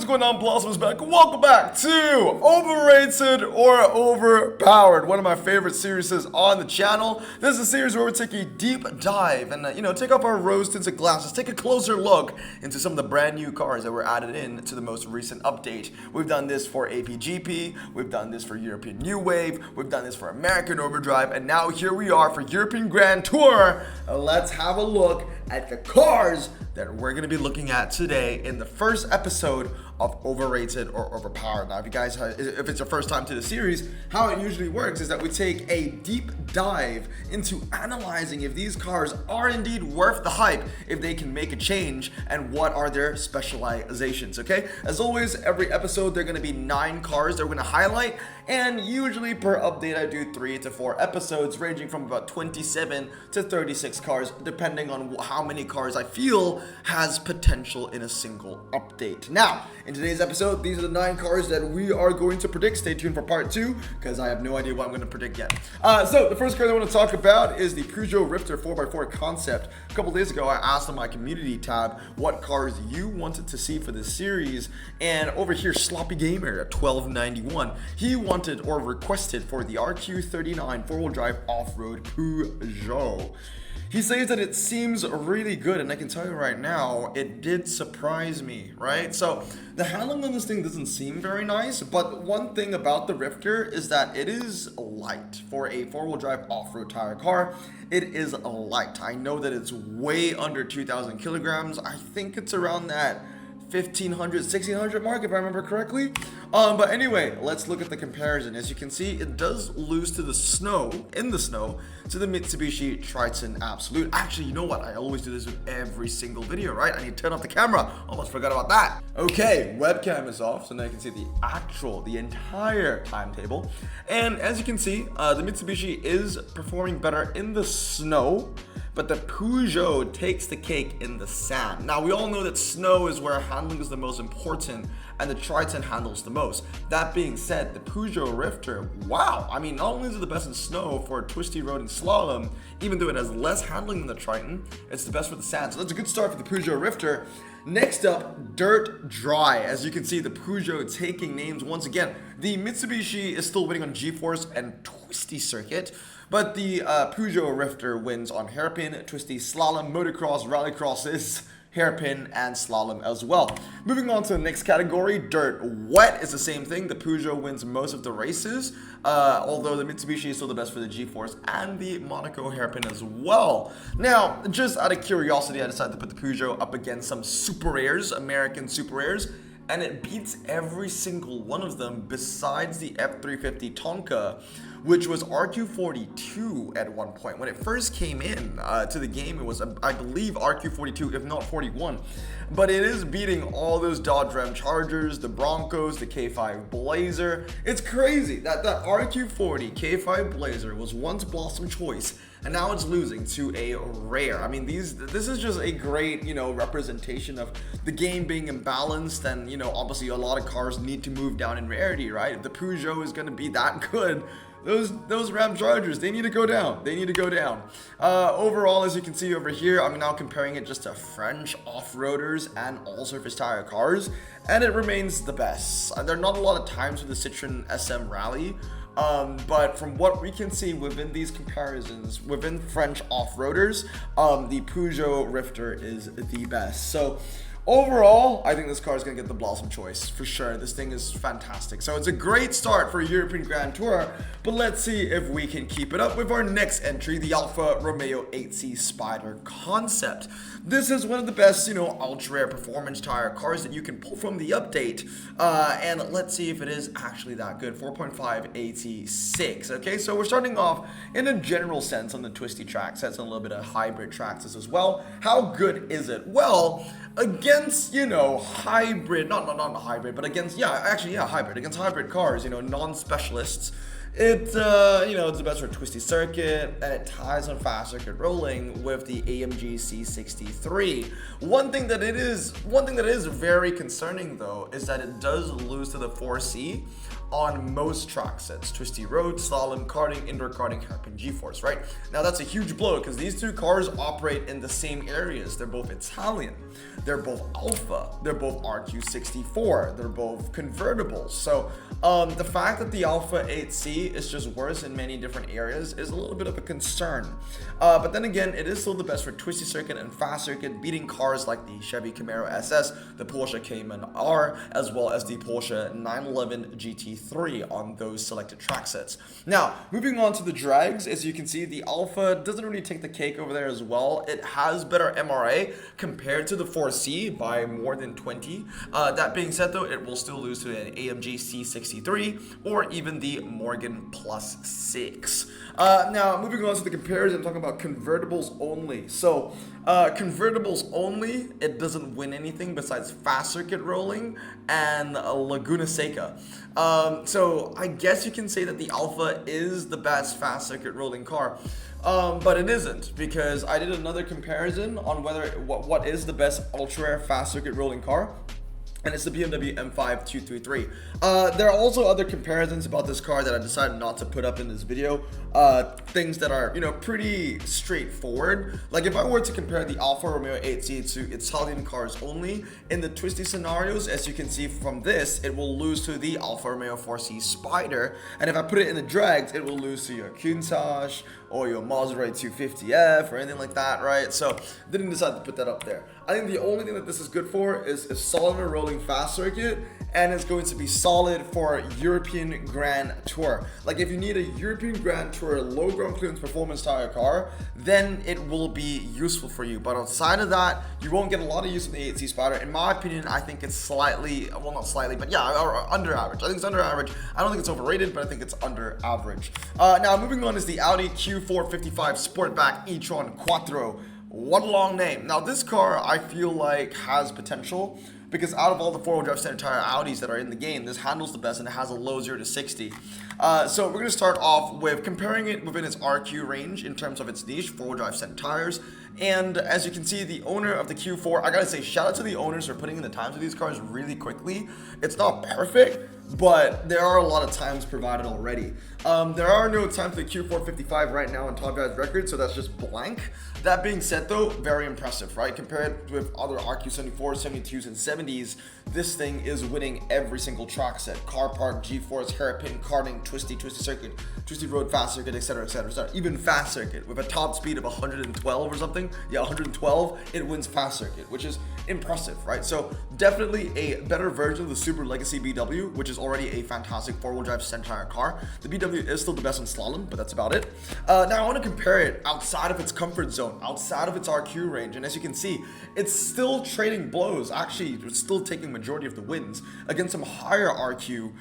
going on, Blossoms back? Welcome back to Overrated or Overpowered, one of my favorite series on the channel. This is a series where we take a deep dive and, take off our rose-tinted glasses, take a closer look into some of the brand new cars that were added in to the most recent update. We've done this for APGP, we've done this for European New Wave, we've done this for American Overdrive, and now here we are for European Grand Tour. Let's have a look at the cars that we're going to be looking at today in the first episode of Overrated or Overpowered. Now, if it's your first time to the series, how it usually works is that we take a deep dive into analyzing if these cars are indeed worth the hype, if they can make a change, and what are their specializations, okay? As always, every episode, there are going to be 9 cars that we're going to highlight, and usually per update, I do 3 to 4 episodes, ranging from about 27 to 36 cars, depending on how many cars I feel has potential in a single update. Now, in today's episode, these are the 9 cars that we are going to predict. Stay tuned for part 2, because I have no idea what I'm going to predict yet. So the first car that I want to talk about is the Pujo Rifter 4x4 concept. A couple days ago, I asked on my community tab what cars you wanted to see for this series, and over here, Sloppy Gamer at 1291, he wanted or requested for the RQ39 4-wheel drive off-road Peugeot. He says that it seems really good, and I can tell you right now, it did surprise me, right? So the handling on this thing doesn't seem very nice, but one thing about the Rifter is that it is light for a 4-wheel drive off-road tire car. It is light. I know that it's way under 2,000 kilograms. I think it's around that 1,500, 1,600 mark, if I remember correctly. But anyway, let's look at the comparison. As you can see, it does lose to the snow, to the Mitsubishi Triton Absolute. Actually, you know what? I always do this with every single video, right? I need to turn off the camera. Almost forgot about that. Okay, webcam is off, so now you can see the entire timetable. And as you can see, the Mitsubishi is performing better in the snow, but the Peugeot takes the cake in the sand. Now, we all know that snow is where handling is the most important, and the Triton handles the most. That being said, the Pujo Rifter, wow. I mean, not only is it the best in snow for a twisty road and slalom, even though it has less handling than the Triton, it's the best for the sand. So that's a good start for the Pujo Rifter. Next up, Dirt Dry. As you can see, the Peugeot taking names once again. The Mitsubishi is still winning on G-Force and twisty circuit, but the Pujo Rifter wins on hairpin, twisty, slalom, motocross, rallycrosses, hairpin, and slalom as well. Moving on to the next category, Dirt Wet is the same thing. The Peugeot wins most of the races, although the Mitsubishi is still the best for the G-Force and the Monaco hairpin as well. Now, just out of curiosity, I decided to put the Peugeot up against some Super Rares, American Super Rares, and it beats every single one of them besides the F350 Tonka, which was RQ42 at one point. When it first came in to the game, it was, I believe, RQ42, if not 41. But it is beating all those Dodge Ram Chargers, the Broncos, the K5 Blazer. It's crazy that that RQ40 K5 Blazer was once Blossom Choice, and now it's losing to a rare. I mean, this is just a great, representation of the game being imbalanced, and, obviously a lot of cars need to move down in rarity, right? If the Peugeot is going to be that good, those Ram Chargers, they need to go down. Overall, as you can see over here, I'm now comparing it just to French off-roaders and all-surface tire cars, and it remains the best. There are not a lot of times with the Citroen SM Rally, but from what we can see within these comparisons, within French off-roaders, the Pujo Rifter is the best. So overall, I think this car is going to get the Blossom Choice, for sure. This thing is fantastic. So it's a great start for European Grand Tour, but let's see if we can keep it up with our next entry, the Alfa Romeo 8C Spider concept. This is one of the best, ultra-rare performance tire cars that you can pull from the update. And let's see if it is actually that good. 4.5 AT6, okay? So we're starting off in a general sense on the twisty track sets and a little bit of hybrid tracks as well. How good is it? Well, against, hybrid, not hybrid, but against, hybrid, against hybrid cars, non-specialists, it's the best for twisty circuit, and it ties on fast circuit rolling with the AMG C63. One thing that is very concerning though is that it does lose to the 4C. on most track sets: twisty road, slalom, karting, indoor karting, hairpin, G-force, right? Now that's a huge blow because these two cars operate in the same areas. They're both Italian, they're both Alpha, they're both RQ64, they're both convertibles. So the fact that the Alpha 8C is just worse in many different areas is a little bit of a concern. But then again, it is still the best for twisty circuit and fast circuit, beating cars like the Chevy Camaro SS, the Porsche Cayman R, as well as the Porsche 911 GT3 on those selected track sets. Now, moving on to the drags, as you can see, the Alpha doesn't really take the cake over there as well. It has better MRA compared to the 4C by more than 20. That being said though, it will still lose to an AMG C63 or even the Morgan Plus 6. Now, moving on to the comparison, I'm talking about convertibles only. So, convertibles only, it doesn't win anything besides fast circuit rolling and Laguna Seca. So I guess you can say that the Alpha is the best fast circuit rolling car. But it isn't, because I did another comparison on what is the best ultra rare fast circuit rolling car, and it's the BMW M5 233. There are also other comparisons about this car that I decided not to put up in this video. Things that are, pretty straightforward. Like if I were to compare the Alfa Romeo 8C to Italian cars only, in the twisty scenarios, as you can see from this, it will lose to the Alfa Romeo 4C Spider. And if I put it in the drags, it will lose to your Countach or your Maserati 250F or anything like that, right? So didn't decide to put that up there. I think the only thing that this is good for is solid on a rolling fast circuit, and it's going to be solid for European Grand Tour. Like if you need a European Grand Tour low ground clearance performance tire car, then it will be useful for you. But outside of that, you won't get a lot of use in the 8C Spider. In my opinion, I think it's slightly, well not slightly, but yeah, under average. I think it's under average. I don't think it's overrated, but I think it's under average. Now moving on is the Audi Q455 Sportback e-tron Quattro. One long name. Now this car I feel like has potential, because out of all the four-wheel drive standard tire Audis that are in the game, this handles the best and it has a low 0 to 60. So we're going to start off with comparing it within its RQ range in terms of its niche, four-wheel drive standard tires. And as you can see, the owner of the Q4, I gotta say, shout out to the owners for putting in the time to these cars really quickly. It's not perfect, but there are a lot of times provided already. There are no times for the Q455 right now on Top Drive's record, so that's just blank. That being said though, very impressive, right? Compared with other RQ74s, 72s, and 70s, this thing is winning every single track set. Car park, G-force, hairpin, karting, twisty circuit, twisty road, fast circuit, etc, etc, etc. Even fast circuit with a top speed of 112 or something. Yeah, 112, it wins fast circuit, which is impressive, right? So definitely a better version of the Super Legacy BW, which is already a fantastic four-wheel drive standard tire car. The BW is still the best in slalom, but that's about it. Now I want to compare it outside of its comfort zone, outside of its RQ range, and as you can see, it's still trading blows. Actually, it's still taking majority of the wins against some higher RQ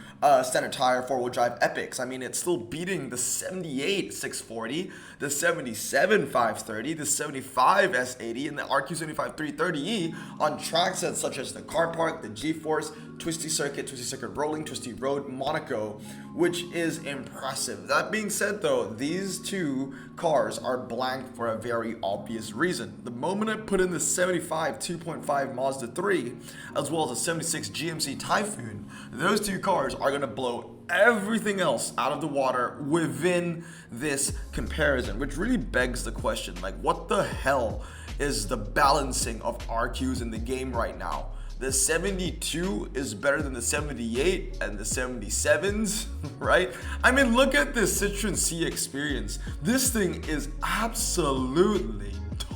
standard tire four-wheel drive epics. I mean, it's still beating the 78 640, the 77 530, the 75 S80, and the RQ75 330E on track sets such as the car park, the G-force, twisty circuit rolling, twisty road, Monaco, which is impressive. That being said though, these two cars are blank for a very obvious reason. The moment I put in the 75 2.5 Mazda 3 as well as the 76 GMC Typhoon, those two cars are going to blow everything else out of the water within this comparison, which really begs the question, like, what the hell is the balancing of RQs in the game right now? The 72 is better than the 78 and the 77s, right? I mean, look at this Citroen C experience. This thing is absolutely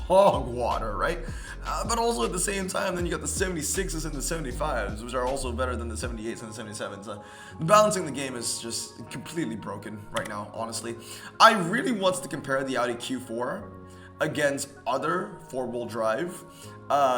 dog water, right? But also at the same time, then you got the 76s and the 75s, which are also better than the 78s and the 77s. The balancing the game is just completely broken right now, honestly. I really want to compare the Audi Q4 against other four-wheel drive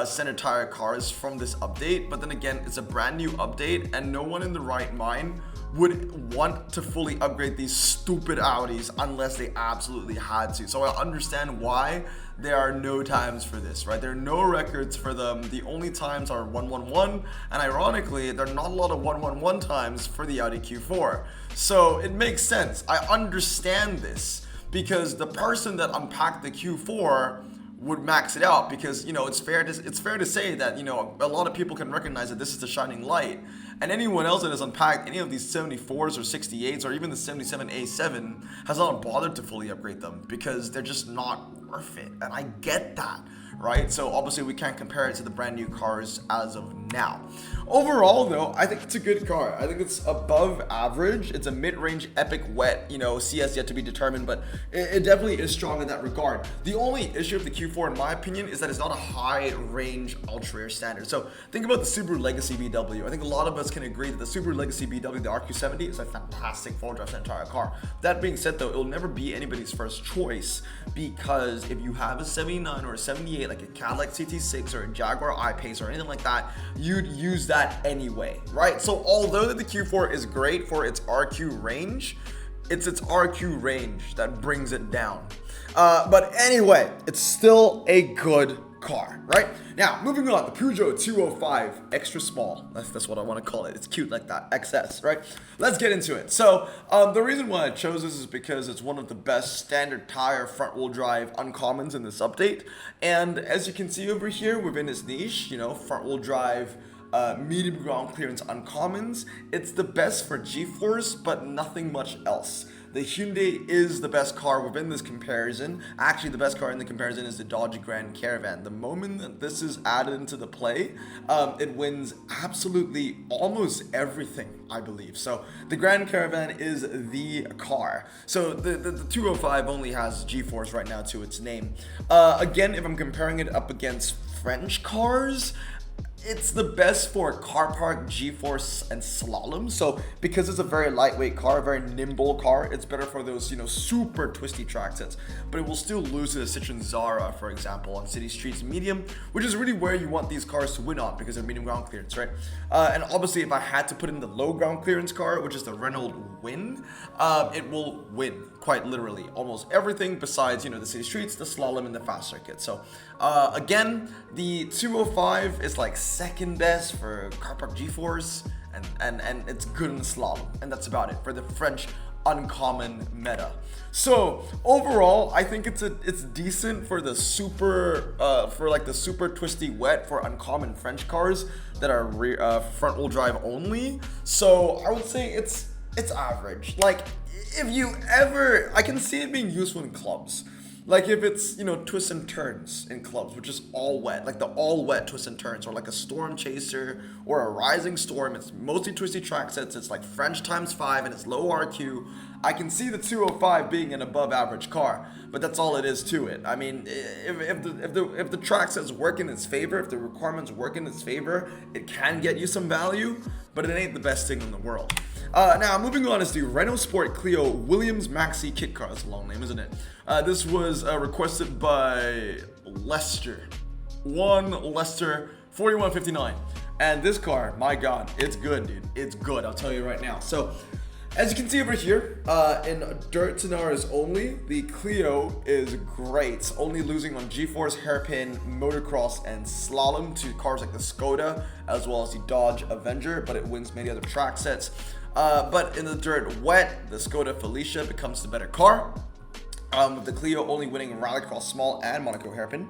standard tire cars from this update, but then again, it's a brand new update and no one in the right mind would want to fully upgrade these stupid Audis unless they absolutely had to. So I understand why there are no times for this, right? There are no records for them. The only times are 111, and ironically, there are not a lot of 111 times for the Audi Q4. So it makes sense. I understand this because the person that unpacked the Q4 would max it out, because it's fair to say that a lot of people can recognize that this is the shining light, And anyone else that has unpacked any of these 74s or 68s or even the 77A7 has not bothered to fully upgrade them because they're just not worth it. And I get that, right? So obviously we can't compare it to the brand new cars as of now. Overall though, I think it's a good car. I think it's above average. It's a mid-range epic wet, CS yet to be determined, but it definitely is strong in that regard. The only issue of the Q4 in my opinion is that it's not a high range ultra rare standard. So think about the Subaru Legacy BW. I think a lot of us can agree that the Subaru Legacy BW, the RQ70, is a fantastic four-wheel drive entire car. That being said though, it'll never be anybody's first choice because if you have a 79 or a 78, like a Cadillac CT6 or a Jaguar I-Pace or anything like that, you'd use that anyway, right? So although that the Q4 is great for its RQ range, it's its RQ range that brings it down. But anyway, it's still a good car, right? Now, moving on, the Pujo 205 extra small. That's what I want to call it. It's cute like that, XS, right? Let's get into it. So, the reason why I chose this is because it's one of the best standard tire front-wheel drive uncommons in this update. And as you can see over here within this niche, front-wheel drive medium ground clearance uncommons, it's the best for G-Force, but nothing much else. The Hyundai is the best car within this comparison. Actually, the best car in the comparison is the Dodge Grand Caravan. The moment that this is added into the play, it wins absolutely almost everything, I believe. So the Grand Caravan is the car. So the 205 only has G-Force right now to its name. Again, if I'm comparing it up against French cars, it's the best for car park, G-Force, and slalom. So because it's a very lightweight car, a very nimble car, it's better for those, super twisty track sets. But it will still lose to the Citroen Zara, for example, on city streets medium, which is really where you want these cars to win on because they're medium ground clearance, right? And obviously, if I had to put in the low ground clearance car, which is the Renault Win, it will win quite literally almost everything besides, the city streets, the slalom, and the fast circuit. So again, the 205 is like second best for car park G-Force, and it's good in the slalom, and that's about it for the French uncommon meta. So overall, I think it's decent for the super the super twisty wet for uncommon French cars that are front wheel drive only. So I would say it's average. Like if you ever, I can see it being useful in clubs. Like if it's, twists and turns in clubs, which is all wet, like the all wet twists and turns, or like a storm chaser or a rising storm. It's mostly twisty track sets. It's like French ×5 and it's low RQ. I can see the 205 being an above average car, but that's all it is to it. I mean, if the track sets work in its favor, if the requirements work in its favor, it can get you some value, but it ain't the best thing in the world. Now, moving on is the Renault Sport Cleo Williams Maxi kit car. That's a long name, isn't it? This was requested by Lester. Lester 4159. And this car, my God, it's good, dude. It's good, I'll tell you right now. So, as you can see over here, in dirt scenarios only, the Cleo is great, only losing on G-Force, hairpin, motocross, and slalom to cars like the Skoda, as well as the Dodge Avenger, but it wins many other track sets. But in the dirt wet, the Skoda Felicia becomes the better car, with the Cleo only winning Rallycross Small and Monaco Hairpin.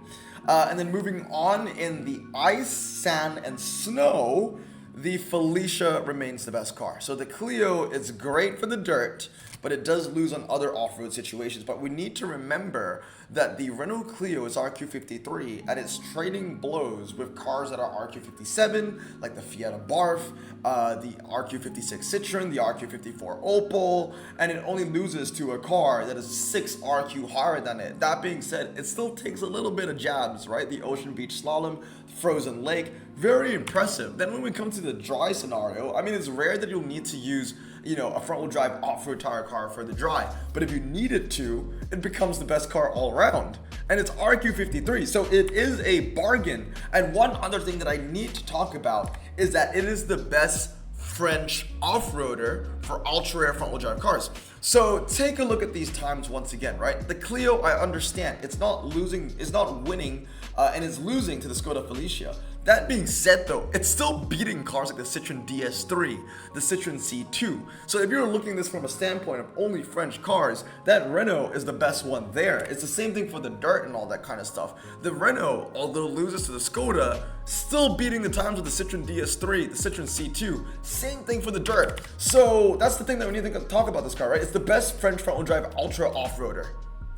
And then moving on in the ice, sand, and snow, the Felicia remains the best car. So the Cleo is great for the dirt, but it does lose on other off-road situations. But we need to remember that the Renault Cleo is RQ53 and it's trading blows with cars that are RQ57, like the Fiat Barf, the RQ56 Citroen, the RQ54 Opel, and it only loses to a car that is 6 RQ higher than it. That being said, it still takes a little bit of jabs, right? The Ocean Beach Slalom, Frozen Lake, very impressive. Then when we come to the dry scenario, I mean, it's rare that you'll need to use, a front-wheel drive off-road tire car for the dry. But if you need it to, it becomes the best car all around. And it's RQ53, so it is a bargain. And one other thing that I need to talk about is that it is the best French off-roader for ultra-rare front-wheel drive cars. So take a look at these times once again, right? The Cleo, I understand, it's not winning, and it's losing to the Skoda Felicia. That being said though, it's still beating cars like the Citroen DS3, the Citroen C2. So if you're looking at this from a standpoint of only French cars, that Renault is the best one there. It's the same thing for the dirt and all that kind of stuff. The Renault, although it loses to the Skoda, still beating the times with the Citroen DS3, the Citroen C2. Same thing for the dirt. So that's the thing that we need to talk about this car, right? It's the best French front-wheel drive ultra off-roader.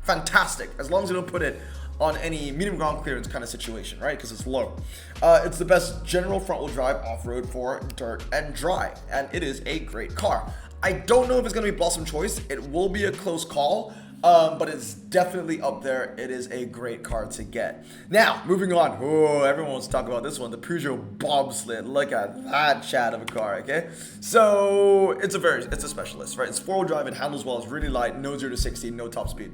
Fantastic, as long as you don't put it on any medium ground clearance kind of situation, right? Because it's low. It's the best general front-wheel drive off-road for dirt and dry, and it is a great car. I don't know if it's going to be Blossom Choice. It will be a close call, but it's definitely up there. It is a great car to get. Now, moving on. Oh, everyone wants to talk about this one, the Peugeot bobsled. Look at that chat of a car, okay? So it's a specialist, right? It's four-wheel drive, it handles well, it's really light, no 0 to 60, no top speed.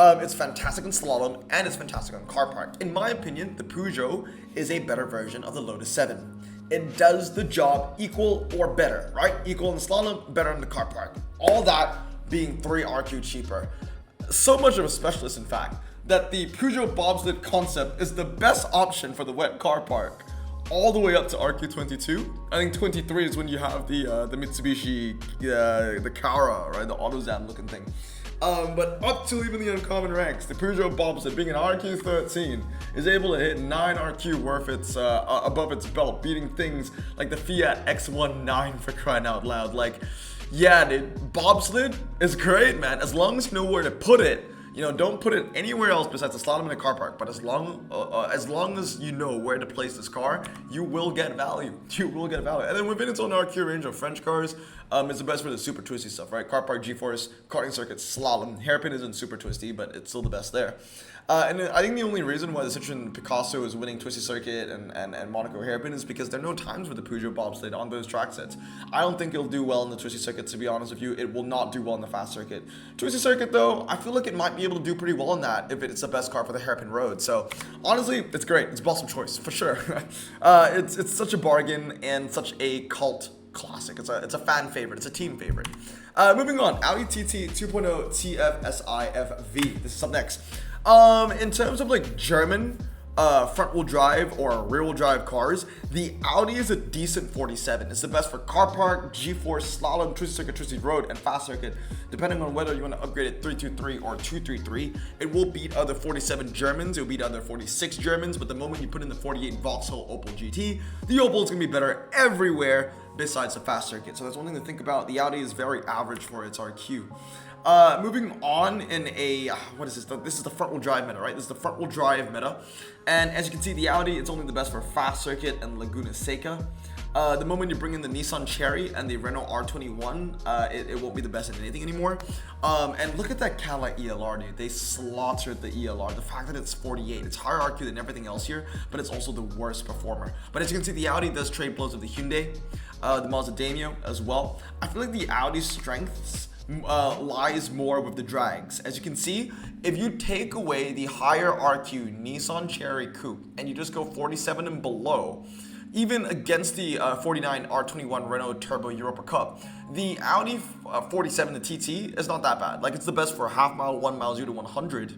It's fantastic in slalom, and it's fantastic on car park. In my opinion, the Peugeot is a better version of the Lotus 7. It does the job equal or better, right? Equal in the slalom, better in the car park. All that being 3 RQ cheaper. So much of a specialist, in fact, that the Peugeot bobsled concept is the best option for the wet car park, all the way up to RQ22. I think 23 is when you have the Mitsubishi, the Kara, right, the AutoZan looking thing. But up to even the uncommon ranks, the Pujo bobsled being an RQ13 is able to hit 9 RQ worth its above its belt, beating things like the Fiat X19 for crying out loud. Like, yeah, dude, bobsled is great, man. As long as you know where to put it. You know, don't put it anywhere else besides the slalom in the car park. But as long as you know where to place this car, you will get value. You will get value. And then within its own RQ range of French cars, it's the best for the super twisty stuff, right? Car park, G-force, karting circuit, slalom. Hairpin isn't super twisty, but it's still the best there. And I think the only reason why the Citroen Picasso is winning twisty circuit and Monaco hairpin is because there are no times with the Peugeot bobsled on those track sets. I don't think it'll do well in the twisty circuit, to be honest with you. It will not do well in the fast circuit. Twisty circuit, though, I feel like it might be able to do pretty well in that if it's the best car for the hairpin road. So honestly, it's great. It's Blossom Choice for sure. It's such a bargain and such a cult classic. It's a fan favorite. It's a team favorite. Moving on, Audi TT 2.0 TFSI-FV. This is up next. In terms of like German front-wheel drive or rear-wheel drive cars, the Audi is a decent 47. It's the best for car park, G-force, slalom, twisty circuit, twisty road, and fast circuit. Depending on whether you want to upgrade it 323 or 233, it will beat other 47 Germans. It will beat other 46 Germans. But the moment you put in the 48 Vauxhall Opel GT, the Opel is going to be better everywhere besides the fast circuit. So that's one thing to think about. The Audi is very average for its RQ. Moving on in a, what is this? This is the front wheel drive meta, right? This is the front wheel drive meta. And as you can see, the Audi, it's only the best for fast circuit and Laguna Seca. The moment you bring in the Nissan Cherry and the Renault R21, it won't be the best at anything anymore. And look at that Cadillac ELR, dude. They slaughtered the ELR. The fact that it's 48, it's higher RQ than everything else here, but it's also the worst performer. But as you can see, the Audi does trade blows with the Hyundai, the Mazda Demio as well. I feel like the Audi's strengths lies more with the drags. As you can see, if you take away the higher RQ Nissan Cherry Coupe and you just go 47 and below, even against the 49 R21 Renault Turbo Europa Cup, the Audi 47, the TT, is not that bad. Like, it's the best for half mile, 1 mile, 0 to 100.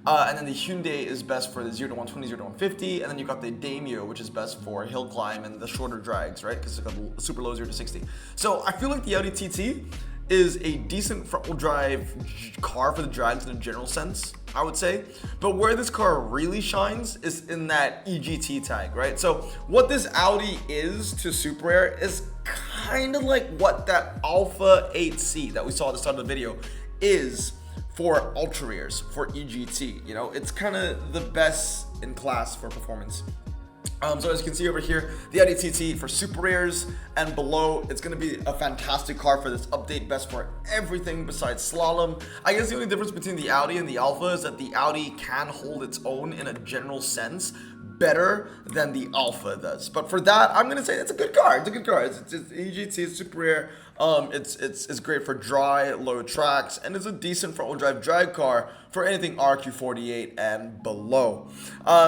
And then the Hyundai is best for the 0 to 120, 0 to 150. And then you got the Demio, which is best for hill climb and the shorter drags, right? Because it's got super low 0 to 60. So I feel like the Audi TT is a decent front-wheel drive car for the drags in a general sense, I would say. But where this car really shines is in that EGT tag, right? So what this Audi is to Super Air is kind of like what that Alpha 8C that we saw at the start of the video is for ultra rears, for EGT. You know, it's kind of the best in class for performance. So as you can see over here, the Audi TT for super rares and below, it's going to be a fantastic car for this update, best for everything besides slalom. I guess the only difference between the Audi and the Alpha is that the Audi can hold its own in a general sense better than the Alpha does. But for that, I'm going to say it's a good car. It's a good car. It's EGT, it's super rare. It's great for dry, low tracks, and it's a decent front-wheel drive drag car for anything RQ48 and below.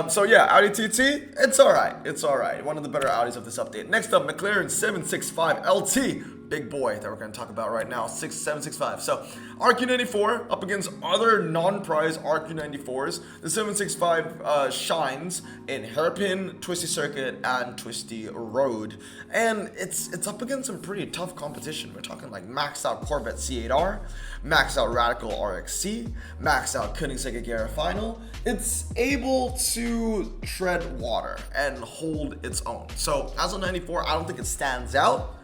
So yeah, Audi TT, it's alright. It's alright. One of the better Audis of this update. Next up, McLaren 765 LT big boy that we're going to talk about right now, 765. So RQ94 up against other non-prize RQ94s. The 765 shines in hairpin, twisty circuit, and twisty road, and it's up against some pretty tough competition. We're talking like maxed out Corvette C8R, maxed out Radical RXC, maxed out Koenigsegg Agera Final. It's able to tread water and hold its own. So as a 94, I don't think it stands out,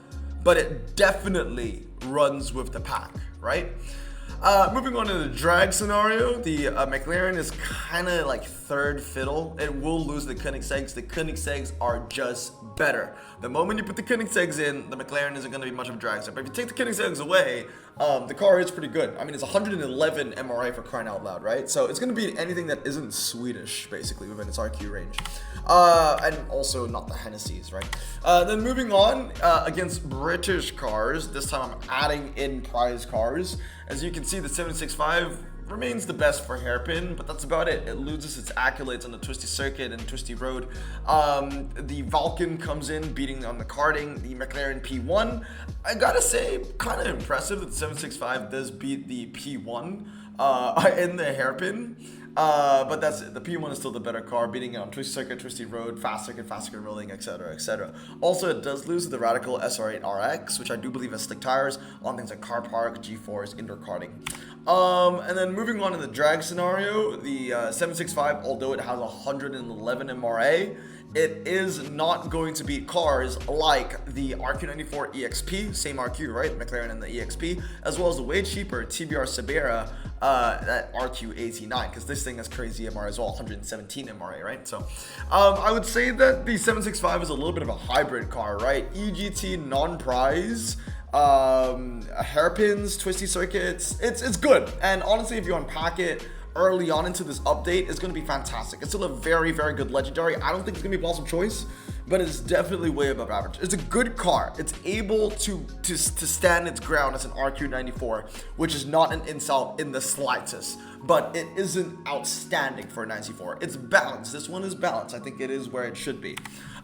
but it definitely runs with the pack, right? Moving on to the drag scenario, the McLaren is kind of like third fiddle. It will lose the Koenigsegg's. The Koenigsegg's are just better. The moment you put the Koenigsegg's in, the McLaren isn't going to be much of a drag strip. But if you take the Koenigsegg's away, the car is pretty good. I mean, it's 111 MRA for crying out loud, right? So it's going to be anything that isn't Swedish, basically, within its RQ range. And also not the Hennessy's, right? Then moving on, against British cars, this time I'm adding in prize cars. As you can see, the 765 remains the best for hairpin, but that's about it. It loses its accolades on the twisty circuit and twisty road. The Vulcan comes in, beating on the karting. The McLaren P1, I gotta say, kind of impressive that the 765 does beat the P1 in the hairpin. But that's it. The P1 is still the better car, beating it on twisty circuit, twisty road, fast circuit rolling, etc., etc. Also, it does lose the Radical SR8RX, which I do believe has slick tires on things like car park, G4s, indoor karting. And then moving on to the drag scenario, the 765, although it has 111 MRA, it is not going to beat cars like the RQ94 EXP, same RQ, right? McLaren and the EXP, as well as the way cheaper TBR Sabera, that RQ89, because this thing has crazy MRA as well, 117 MRA, right? So I would say that the 765 is a little bit of a hybrid car, right? EGT non-prize, hairpins, twisty circuits, it's good. And honestly, if you unpack it early on into this update, it's going to be fantastic. It's still a very, very good legendary. I don't think it's going to be Blossom Choice, but it's definitely way above average. It's a good car. It's able to stand its ground as an RQ94, which is not an insult in the slightest, but it isn't outstanding for a 94. It's balanced. This one is balanced. I think it is where it should be.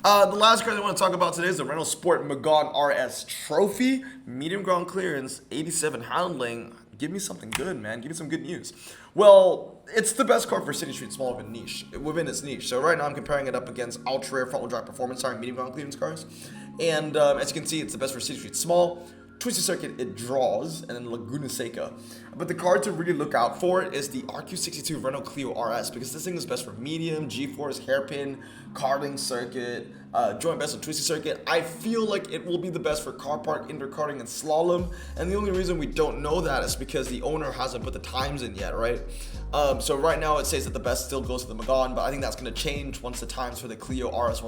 The last car I want to talk about today is the Renault Sport McGon RS Trophy. Medium ground clearance, 87 handling. Give me something good, man. Give me some good news. Well, it's the best car for City Street Small within its niche. So right now I'm comparing it up against ultra rare front-wheel drive performance car and medium ground clearance cars. And as you can see, it's the best for City Street Small. Twisty circuit, it draws, and then Laguna Seca. But the car to really look out for is the RQ62 Renault Cleo RS, because this thing is best for medium, G-force, hairpin, karting circuit, joint best on twisty circuit. I feel like it will be the best for car park, indoor karting, and slalom. And the only reason we don't know that is because the owner hasn't put the times in yet, right? So right now it says that the best still goes to the McGon, but I think that's going to change once the times for the Cleo RS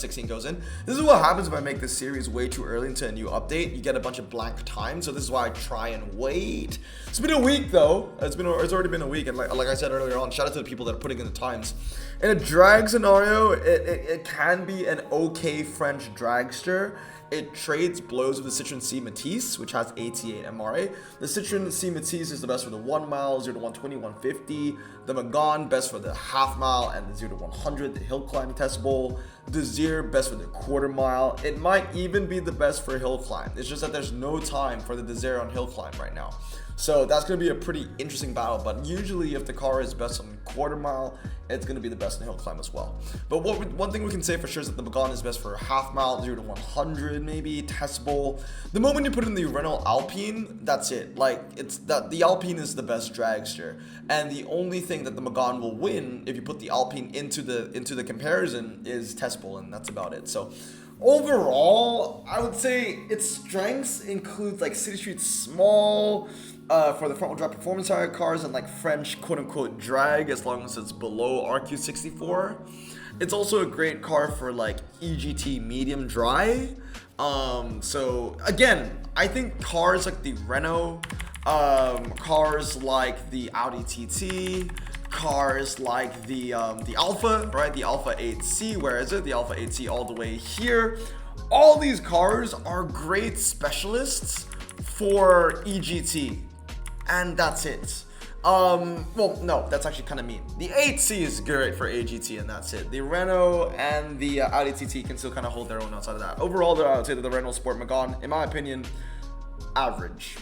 16 goes in. This is what happens if I make this series way too early into a new update. You get a bunch of blank time, so this is why I try and wait. It's been a week though. It's already been a week, and like I said earlier on, shout out to the people that are putting in the times. In a drag scenario, it can be an okay French dragster. It trades blows with the Citroen C Matisse, which has 88 MRA. The Citroen C Matisse is the best for the 1 mile, 0 to 120, 150. The McGon, best for the half mile and the 0 to 100, the hill climb testable. The Desire, best for the quarter mile. It might even be the best for hill climb. It's just that there's no time for the Desire on hill climb right now. So that's going to be a pretty interesting battle, but usually if the car is best on quarter mile, it's going to be the best in hill climb as well. But one thing we can say for sure is that the McGon is best for half mile, 0 to 100 maybe, testable. The moment you put in the Renault Alpine, that's it. Like, it's that the Alpine is the best dragster, and the only thing that the McGon will win if you put the Alpine into the comparison is testable, and that's about it. So overall, I would say its strengths include like City Street Small, for the front-wheel drive performance tire cars, and like French quote-unquote drag as long as it's below RQ64. It's also a great car for like EGT medium dry. So again, I think cars like the Renault, cars like the Audi TT, cars like the Alpha, right? The Alpha 8C, where is it? The Alpha 8C all the way here. All these cars are great specialists for EGT. And that's it. Well, no, that's actually kind of mean. The 8C is great for EGT, and that's it. The Renault and the Audi TT can still kind of hold their own outside of that. Overall, I would say that the Renault Sport McGon, in my opinion, average.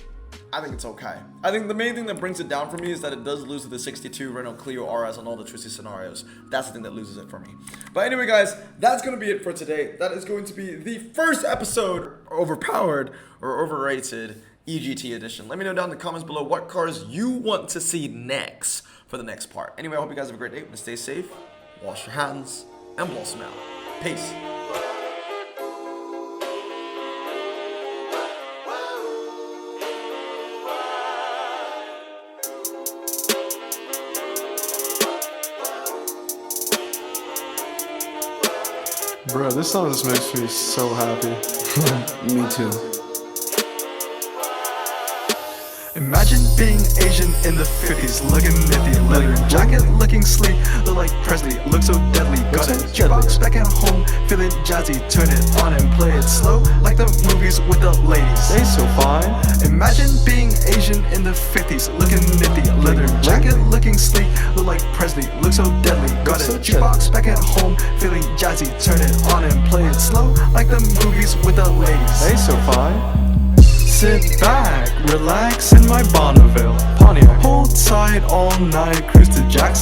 I think it's okay. I think the main thing that brings it down for me is that it does lose to the 62 Renault Cleo RS on all the twisty scenarios. That's the thing that loses it for me. But anyway, guys, that's going to be it for today. That is going to be the first episode, Overpowered or Overrated EGT edition. Let me know down in the comments below what cars you want to see next for the next part. Anyway, I hope you guys have a great day. Stay safe, wash your hands, and blow some out. Peace. Bro, this song just makes me so happy. Me too. Imagine being Asian in the 50s, looking nifty, leather jacket, looking sleek, look like Presley, look so deadly, got a jukebox back at home, feeling jazzy, turn it on and play it slow, like the movies with the ladies. They so fine. Imagine being Asian in the 50s, looking nifty, leather jacket, looking sleek, look like Presley, look so deadly, got a jukebox back at home, feeling jazzy, turn it on and play it slow, like the movies with the ladies. They so fine. Sit back, relax in my Bonneville Pontiac. Hold tight all night, cruise to Jackson.